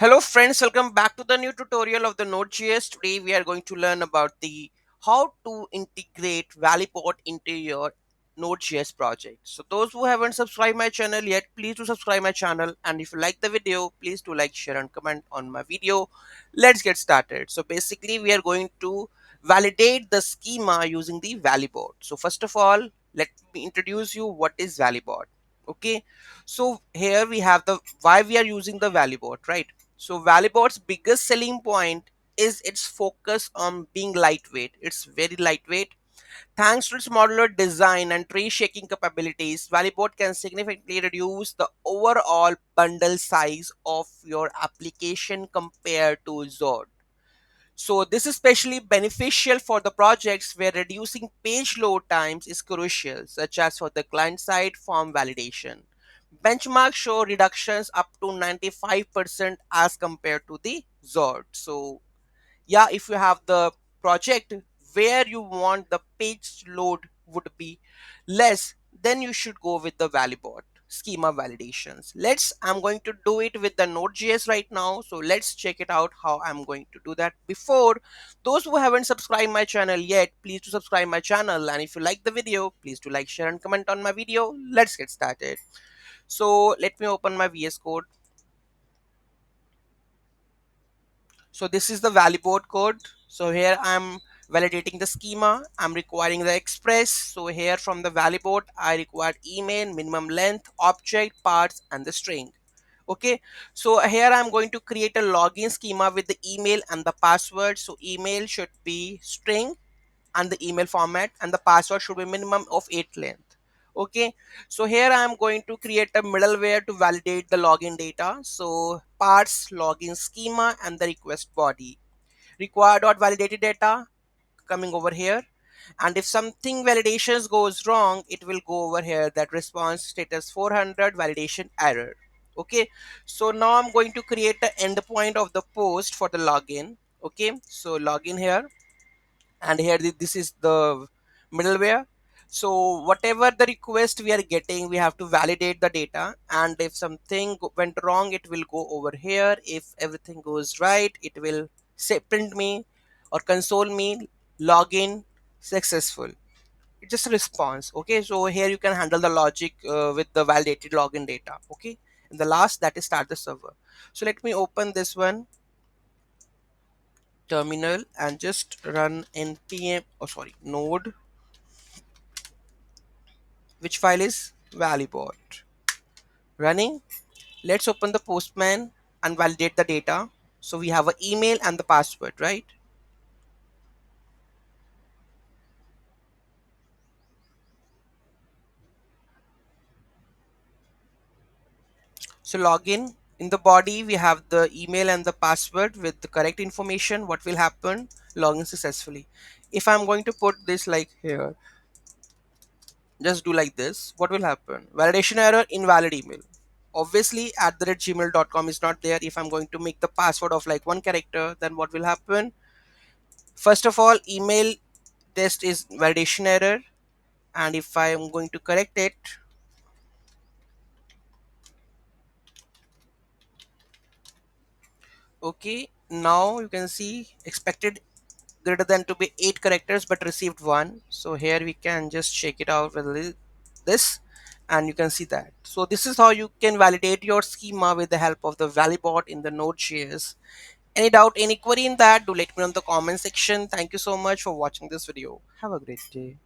Hello friends, welcome back to the new tutorial of the Node.js. Today we are going to learn about the how to integrate Valibot into your Node.js project. So those who haven't subscribed my channel yet, please do subscribe my channel, and if you like the video, please do like, share and comment on my video. Let's get started. So basically we are going to validate the schema using the Valibot. So first of all, let me introduce you what is Valibot. Okay, so here we have the why we are using the Valibot, right? So Valibot's biggest selling point is its focus on being lightweight. It's very lightweight. Thanks to its modular design and tree shaking capabilities, Valibot can significantly reduce the overall bundle size of your application compared to Zod. So this is especially beneficial for the projects where reducing page load times is crucial, such as for the client-side form validation. Benchmarks show reductions up to 95% as compared to the Zord. So yeah, if you have the project where you want the page load would be less, then you should go with the Valibot schema validations. I'm going to do it with the Node.js right now. So let's check it out how I'm going to do that. Before those who haven't subscribed my channel yet, please do subscribe my channel. And if you like the video, please do like, share and comment on my video. Let's get started. So let me open my VS Code. So this is the Valibot code. So here I'm validating the schema. I'm requiring the express. So here from the Valibot, I require email, minimum length, object, parts, and the string. Okay. So here I'm going to create a login schema with the email and the password. So email should be string and the email format, and the password should be minimum of 8 length. Okay, so here I am going to create a middleware to validate the login data. So parts login schema and the request body require dot validated data coming over here, and if something validations goes wrong, it will go over here that response status 400 validation error. Okay, so now I'm going to create the endpoint of the post for the login. Okay, so login here, and here this is the middleware. So whatever the request we are getting, we have to validate the data, and if something went wrong, it will go over here. If everything goes right, it will say print me or console me login successful. It's just a response. Okay, so here you can handle the logic with the validated login data. Okay, and the last, that is start the server. So let me open this one terminal and just run npm, oh sorry, node, which file is valibot running. Let's open the postman and validate the data. So we have an email and the password, right? So login, in the body we have the email and the password with the correct information. What will happen? Login successfully. If I'm going to put this like here, just do like this, what will happen? Validation error, invalid email. Obviously at the rate gmail.com is not there. If I'm going to make the password of like one character, then what will happen? First of all, email test is validation error, and if I am going to correct it, okay, now you can see expected greater than to be 8 characters but received 1. So here we can just check it out with this, and you can see that. So this is how you can validate your schema with the help of the Valibot in the Node.js. Any doubt, any query in that, do let me know in the comment section. Thank you so much for watching this video. Have a great day.